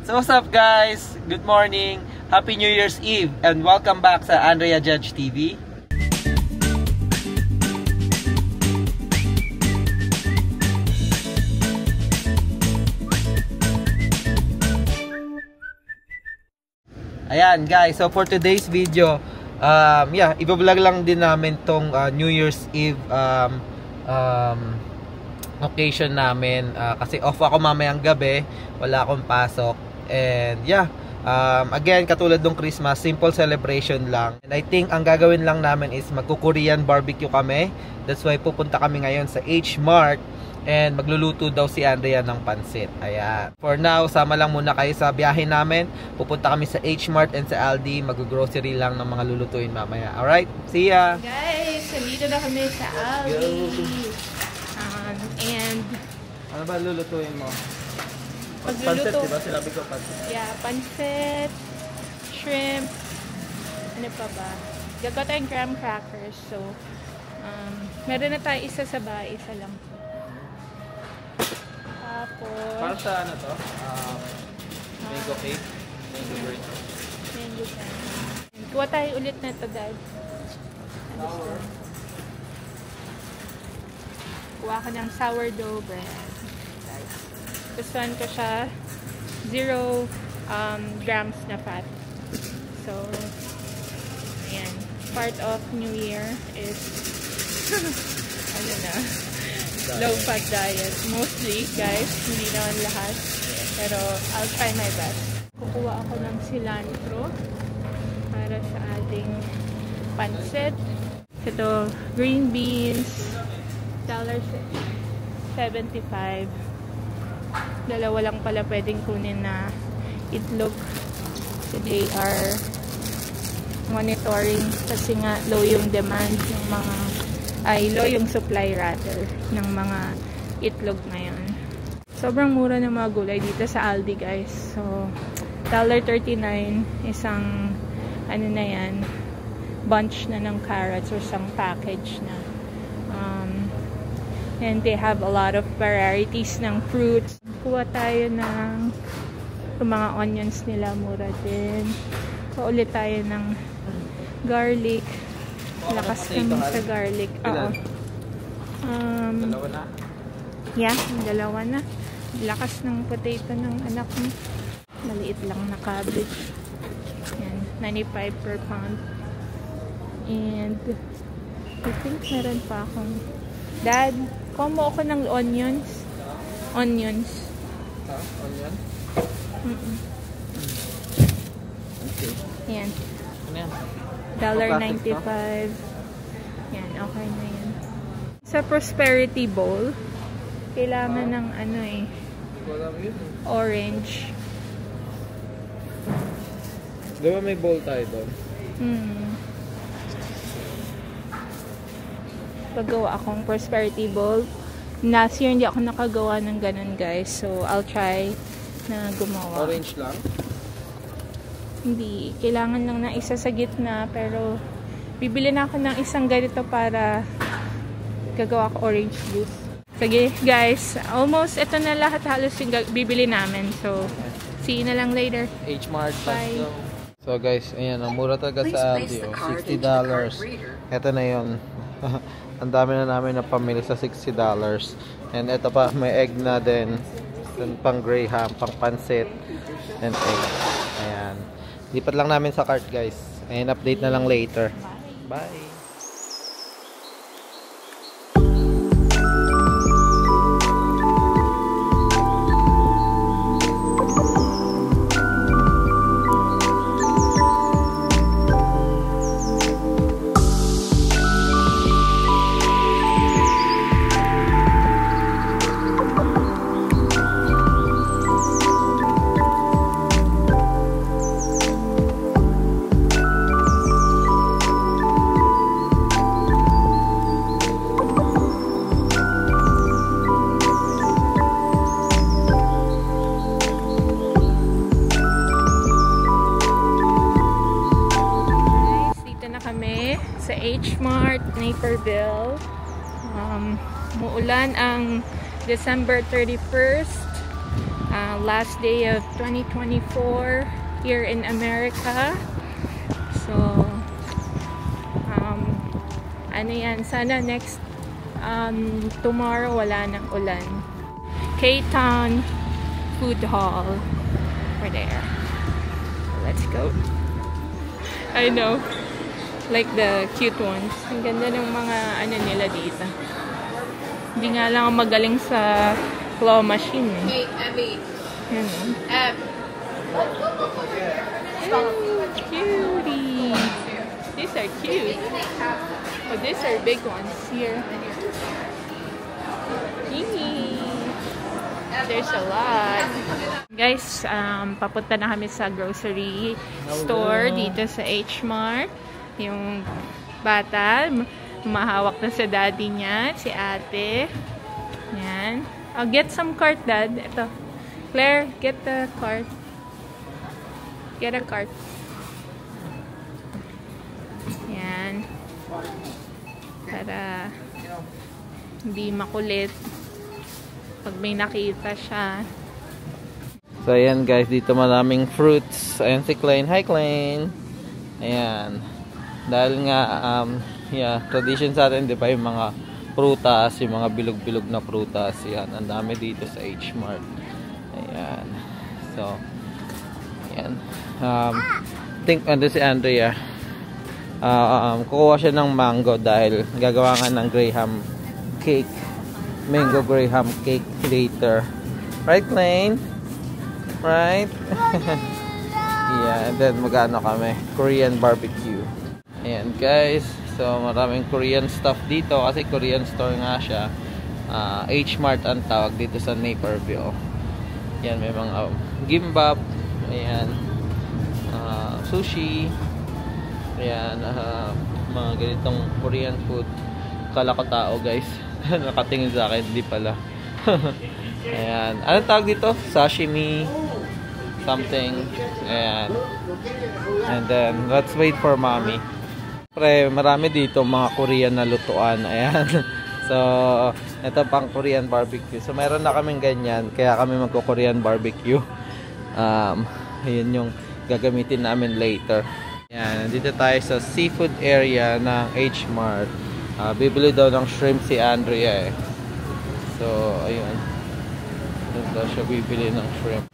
So what's up guys? Good morning, Happy New Year's Eve, and welcome back sa Andrea Judge TV. Ayan guys, so for today's video, i-vlog lang din namin tong New Year's Eve occasion namin, kasi off ako mamayang gabi, wala akong pasok, and again, katulad ng Christmas, simple celebration lang. And I think ang gagawin lang namin is magko-Korean barbecue kami. That's why pupunta kami ngayon sa H Mart, and magluluto daw si Andrea ng pansit. Ayan. For now, sama lang muna kayo sa biyahe namin. Pupunta kami sa H Mart and sa Aldi. Mag-grocery lang ng mga lulutuin mamaya. Alright? See ya! Guys, nandito na kami sa Aldi. And ano ba lulutuin mo? Pagluluto. Pansit, diba? Sinabi ko pansit. Yeah, pansit, shrimp, ano pa ba? Gagawa tayong graham crackers. So, meron na tayo isa sa bahay, isa lang. Tapos, para sa ano to? Mango cake? Mango bread? Mango cake. Kuha tayo ulit na ito, Dad. Sour. Kuha ko ng sourdough bread. Gustuhan ko siya 0 grams na fat. So, ayan. Part of New Year is ano na, low fat diet. Mostly, guys. Hindi naman lahat. Pero, I'll try my best. Kukuha ako ng cilantro para sa ating pansit. Ito, green beans. $75. Dalawa lang pala pwedeng kunin na itlog. So they are monitoring kasi nga low yung demand ng mga, low yung supply rather ng mga itlog ngayon. Sobrang mura ng mga gulay dito sa Aldi guys. So $39 isang ano na yan, bunch na ng carrots or isang package na. And they have a lot of varieties ng fruits. Kuha tayo ng mga onions nila, mura din. Kuha ulit tayo ng garlic. Lakas naman sa garlic. Oo. Dalawa na? Yeah, dalawa na. Lakas ng potato ng anak mo. Maliit lang na cabbage. Yan, 95 per pound. And I think meron pa akong Dad, kuha mo ako ng onions. Onions. Onion? Okay. Yan. Ano yan? $1.95. Yan, okay na yan. Sa prosperity bowl, kailangan ng ano orange. Diba may bowl tayo doon? Paggawa akong prosperity bowl. Last year hindi ako nakagawa ng ganun guys. So I'll try na gumawa. Orange lang? Hindi. Kailangan lang na isa sa gitna. Pero bibili na ako ng isang ganito para gagawa ko orange juice. Sige guys. Almost ito na lahat halos yung bibili namin. So see you na lang later. H Mart. Bye. So guys, ayan. Ang mura talaga sa Aldi. $60. Ito na yun. Ang dami na namin na pamili sa $60. And ito pa, may egg na din. Pang graham, pang pansit, and egg. Ayan. Lipat lang namin sa cart guys. And update na lang later. Bye! sa H Mart, Naperville. Muulan ang December 31st. last day of 2024 here in America. So, ano yan, sana next tomorrow wala nang ulan. K-Town Food Hall. We're there. Let's go. I know. Like the cute ones. Ang ganda ng mga ano nila dito. Hindi nga lang ako magaling sa claw machine. Hey, Abby. Yun. Cutie. These are cute. Oh, these are big ones here. There's a lot. Guys, papunta na kami sa grocery store dito sa H Mart. Yung bata, mahawak na sa daddy niya, si ate. Yan. I'll get some cart, Dad. Ito. Claire, get the cart. Get a cart. Yan. Para hindi makulit pag may nakita siya. So ayan guys, dito maraming fruits. Ayan si Klein. Hi Klein. Ayan. Dahil nga tradition sa atin, di ba, yung mga prutas, yung mga bilog-bilog na prutas. Yan, ang dami dito sa H Mart. Ayan. So ayan. Think ano si Andrea. Kukuha siya ng mango dahil gagawa nga ng graham cake. Mango graham cake later. Right, Klein? Right? Yeah, and then magano kami. Korean barbecue. Ayan, guys. So, maraming Korean stuff dito kasi Korean store nga siya. H Mart ang tawag dito sa Naperville. Ayan, may mga gimbap. Ayan. Sushi. Ayan, mga ganitong Korean food. Kala ko tao, guys. Nakatingin sa akin, hindi pala. Ayan. Anong tawag dito? Sashimi. Something. Ayan. And then, let's wait for mommy. Pre, marami dito mga Korean na lutuan. Ayan. So, ito pang Korean barbecue. So, meron na kaming ganyan. Kaya kami magko-Korean barbecue. Ayun yung gagamitin namin later. Ayan. Dito tayo sa seafood area ng H Mart. Bibili daw ng shrimp si Andrea eh. So, ayun. Doon daw siya bibili ng shrimp.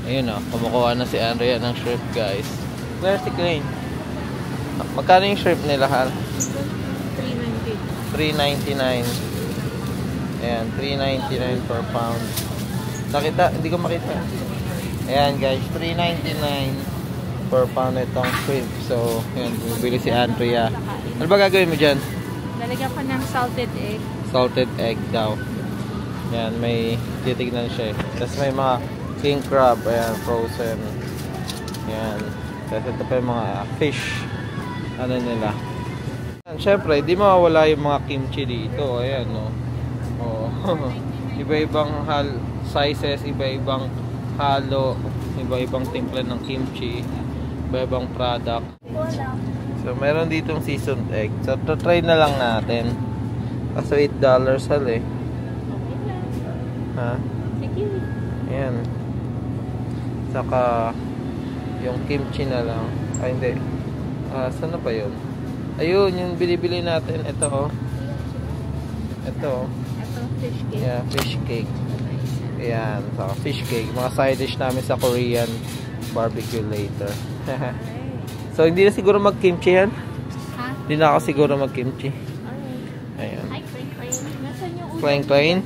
Ayun o, kumukuha na si Andrea ng shrimp, guys. Where's si Klein? Magkano yung shrimp nila, Hal? $3.99. Ayan, $3.99 per pound. Nakita? Hindi ko makita. Ayan, guys, $3.99 per pound itong shrimp. So, ayan, bibili si Andrea. Ano ba gagawin mo dyan? Lalagyan ko ng salted egg. Salted egg daw. Yan, may titignan siya eh. Tapos may mga king crab. Ayan, frozen. Yan. Tapos ito pa yung mga fish. Ano nila. Siyempre, di mawawala yung mga kimchi dito. Ayan, no. Oh. Iba-ibang sizes, iba-ibang halo, iba-ibang timpla ng kimchi, iba-ibang product. So, meron ditong seasoned egg. So, try na lang natin. Kaso $8 hal eh. Ha? Sige. Ayan. Saka, yung kimchi na lang. Ay, hindi. Saan na ba yun? Ayun, yung binibili natin. Ito, oh. Ito, oh. Ito, fish cake. Yeah, fish cake. Ayan. Saka fish cake. Mga side dish namin sa Korean barbecue later. So, hindi na siguro mag-kimchi yan? Ha? Hindi na ako siguro mag-kimchi. Okay. Ayan. Hi, Klein. Nasaan yung ulo? Klein?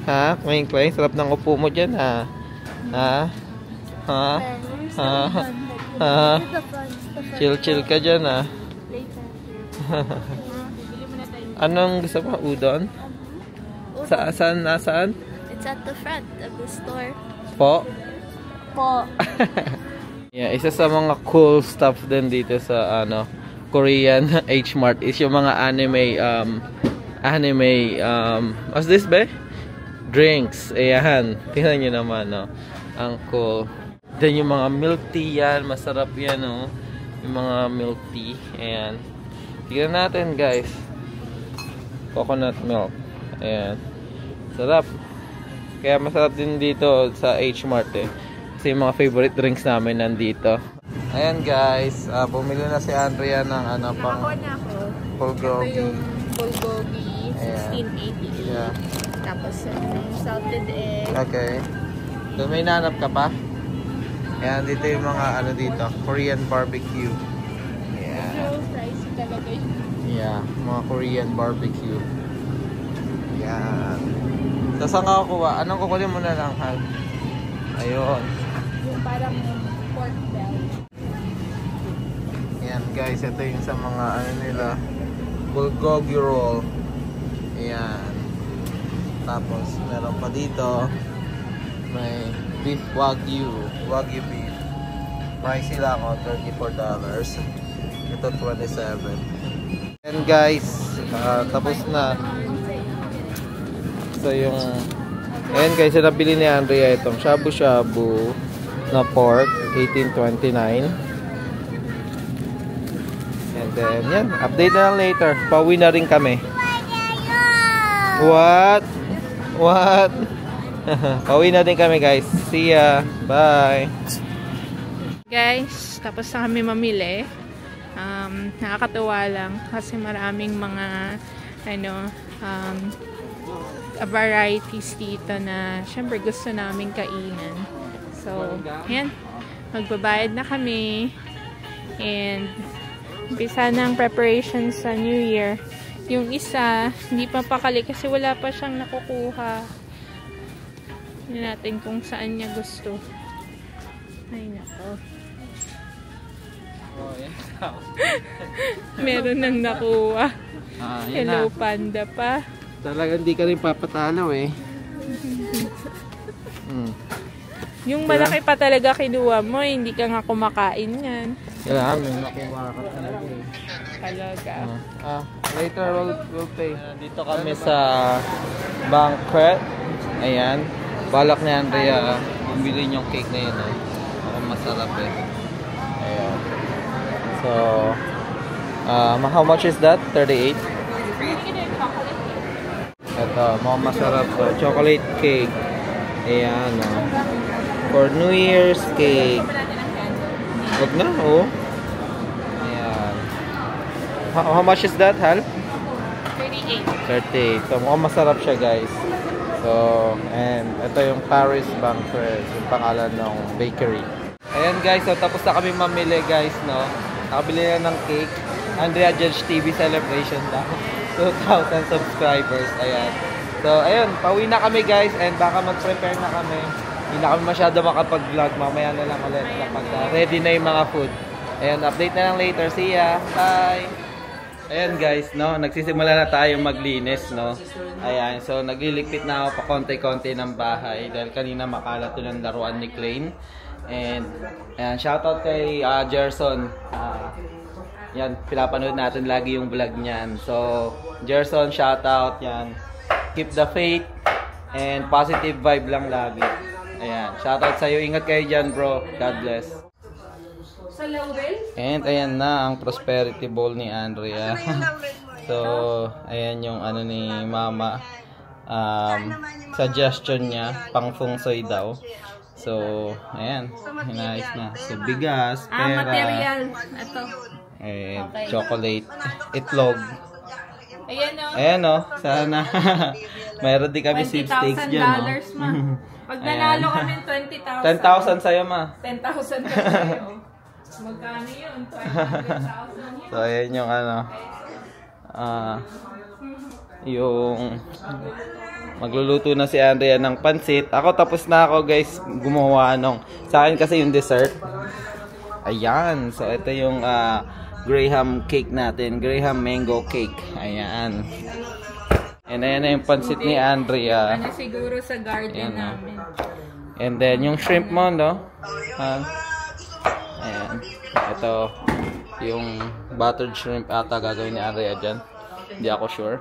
Ha? Klein? Sarap ng upo mo dyan, ha? Ha? Ha? Ha? Ha? Chill ka dyan, ha? Anong gusto mo? Udon? Saan? Nasaan? It's at the front of the store. Po? Po. Yeah, isa sa mga cool stuff din dito sa Korean H Mart is yung mga what's this be? Drinks. Ayan. Tingnan nyo naman, no? Ang cool. Then yung mga milk tea yan. Masarap yan, no? Yung mga milk tea. Ayan. Tingnan natin, guys. Coconut milk. Ayan. Sarap. Kaya masarap din dito sa H Mart eh. Kasi yung mga favorite drinks namin nandito. Ayan guys, bumili na si Andrea ng ano pang Nakakuha na ako. bulgogi. Ito yung bulgogi, Ayan. 1688. Yeah. Tapos yung salted egg. Okay. So may nanap ka pa? Ayan, dito yung mga ano dito, Korean barbecue. Yeah. So, pricey talaga yun. Yeah, mga Korean barbecue. Yan. So saan ka kukuha? Anong kukunin mo na lang, Hal? Ayun. Yung parang pork belly. Yan guys, ito yung sa mga ano nila, bulgogi roll. Ayan. Tapos meron pa dito, may beef wagyu beef. Pricey lang o, $34. Ito $27. And guys, tapos na. So yung ayan guys, nabili ni Andrea itong shabu-shabu na pork, $18.29. And then yan, update na lang later. Pauwi na rin kami. What? Pauwi na din kami guys. See ya. Bye. Guys, tapos na kami mamili. Nakakatuwa lang kasi maraming mga varieties dito na syempre gusto namin kainan. So, yan. Magbabayad na kami. And umpisa ng preparations sa New Year. Yung isa, hindi pa pakali kasi wala pa siyang nakukuha. Hindi natin kung saan niya gusto. Ay, nako. Oh, yan. Meron nang nakuha. Hello, Na. panda pa. Talagang hindi ka rin papatalo eh. Yung malaki pa talaga kinuha mo, hindi ka nga kumakain yan. Kailangan may nakuha ka talaga eh. Talaga. Later we'll pay. Dito kami sa banquet. Ayan. Balak ni Andrea bumili yung cake na yun eh. Mukhang masarap eh. Ayan. So, how much is that? 38? Ito, mukhang masarap to. Chocolate cake. Ayan. For New Year's cake. Huwag na, oh. Ayan. How much is that, Hal? 38. So, mukhang masarap siya, guys. So, and ito yung Paris Banquet, yung pangalan ng bakery. Ayan, guys. So, tapos na kami mamili, guys, no? Nakabili na ng cake. Andrea Judge TV celebration daw. 2,000 subscribers. Ayan. So, ayun. Pauwi na kami, guys. And baka mag-prepare na kami. Hindi na kami masyado makapag-vlog. Mamaya na lang ulit kapag ready na yung mga food. Ayan. Update na lang later. See ya. Bye. Ayan, guys. No? Nagsisimula na tayo maglinis. No? Ayan. So, nagliligpit na ako pa konti-konti ng bahay. Dahil kanina makalat to ng laruan ni Klein. And, ayan. Shoutout kay Gerson. Yan, pinapanood natin lagi yung vlog niyan. So, Gerson, shoutout. Yan. Keep the faith and positive vibe lang lagi. Ayan, shoutout sa'yo. Ingat kayo dyan, bro. God bless. And ayan na ang prosperity bowl ni Andrea. So, ayan yung ano ni Mama. Suggestion niya, pang feng shui daw. So, ayan. Hinayos na. So, bigas, pera. Material. Ito. And chocolate, itlog. Ayan o. Ayan o, sana. Mayroon din kami sweepstakes dyan. $20,000 ma. Pag nanalo kami 20,000. 10,000 sa'yo ma. 10,000 ka sa'yo. Magkano yun? 200,000 yun. So ayan yung ano. Yung magluluto na si Andrea ng pansit. Ako tapos na ako guys gumawa nung. Sa akin kasi yung dessert. Ayan. So ito yung Graham cake natin. Graham mango cake. Ayan. And ayan na yung pansit ni Andrea. Ano siguro sa garden ayan, namin. And then yung shrimp mo, no? Ayan. Ito yung buttered shrimp ata gagawin ni Andrea dyan. Hindi ako sure.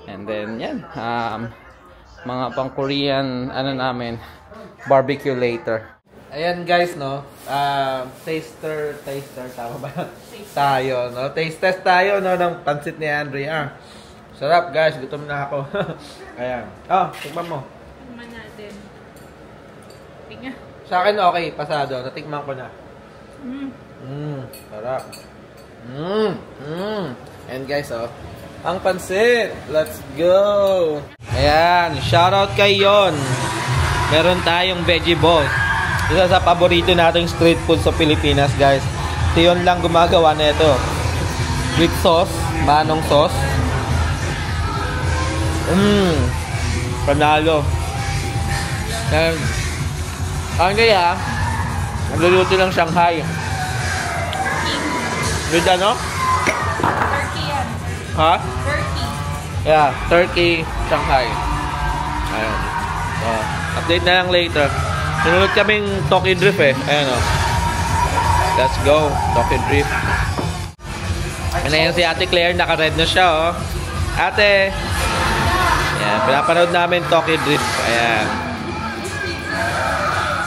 And then yan. Mga pang Korean ano namin. Barbecue later. Ayan guys, no? Taster, tama ba? Tayo, no? Taste test tayo, no? Ng pansit ni Andrea. Sarap guys, gutom na ako. Ayan. Oh, tikman mo. Tikman natin. Sa akin okay, pasado. Natikman ko na. Sarap. And guys, oh, ang pansit. Let's go. Ayan, shoutout kay Yon. Meron tayong veggie balls. Isa sa paborito nating street food sa Pilipinas, guys. Si Yon lang gumagawa na ito. With sauce, manong sauce. Panalo. And ang kaya, nagluluto ng Shanghai. With ano? Turkey yan. Ha? Turkey. Yeah, Turkey, Shanghai. Ayun. So, update na lang later. Sinunod kaming Toki Drift eh. Ayun o. Let's go, Toki Drift. And ayun si Ate Claire, naka-red na siya oh. Ate! Ayan, pinapanood namin Toki Drift. Ayan.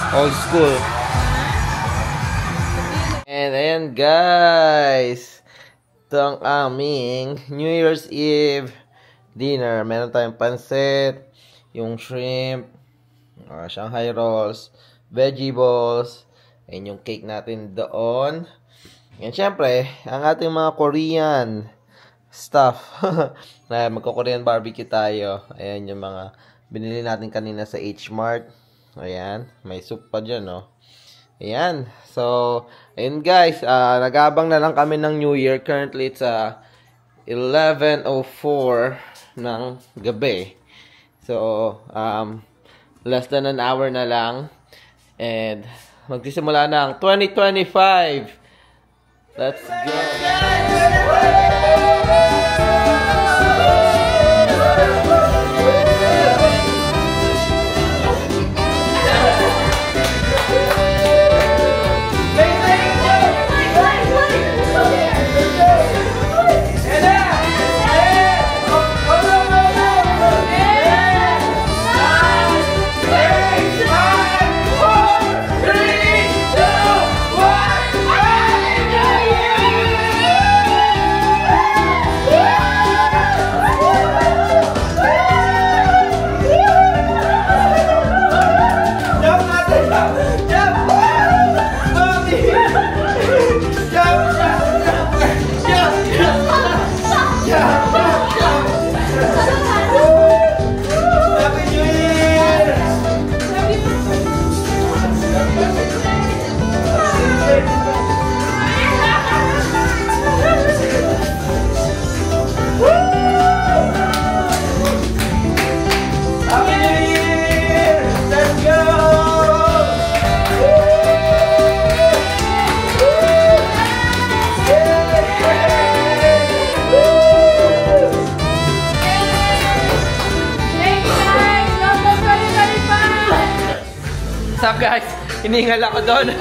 Old school. And ayan guys, ito ang aming New Year's Eve dinner. Meron tayong pansit, yung shrimp, Shanghai rolls, veggie balls, and yung cake natin doon. And syempre, ang ating mga Korean stuff. Magko-Korean barbecue tayo. Ayan yung mga binili natin kanina sa H-Mart. Ayan, may soup pa dyan, no? Ayan. So, ayun guys, nag-aabang na lang kami ng New Year. Currently, it's 11:04 ng gabi. So, less than an hour na lang. And, magsisimula na ang 2025. Let's go! What's up guys? Hiningal ako doon.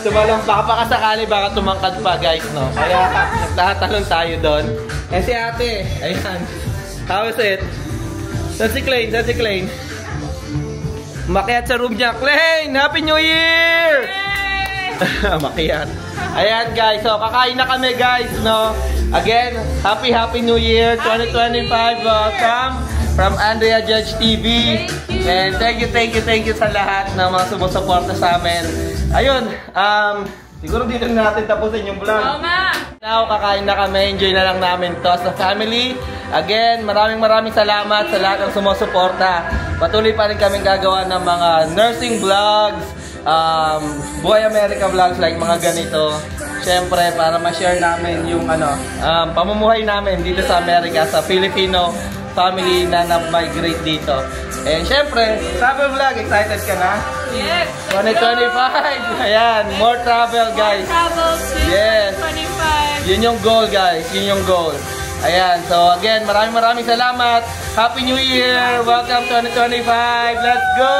Tumalong baka sakali baka tumangkad pa guys, no? Kaya nagtatalon tayo doon. Eh si ate, ayan. How is it? Saan si Klein? Saan si Klein? Makiat sa room niya. Klein! Happy New Year! Makiat. Ayan guys, so kakain na kami guys, no? Again, Happy New Year 2025. Welcome from Andrea Judge TV. And thank you sa lahat na mga sumusuporta sa amin. Ayun, siguro dito natin tapusin yung vlog. Oo nga! Now, kakain na kami. Enjoy na lang namin to sa family. Again, maraming salamat sa lahat ng sumusuporta. Patuloy pa rin kaming gagawa ng mga nursing vlogs, Buhay America vlogs like mga ganito. Siyempre, para ma-share namin yung pamumuhay namin dito sa Amerika, sa Filipino family na na-migrate dito. And syempre, travel vlog, excited ka na? Yes! 2025! Ayan, more travel guys. More travel to yes. 2025. Yun yung goal guys, yun yung goal. Ayan, so again, maraming salamat. Happy New Year! Welcome 2025! Let's go!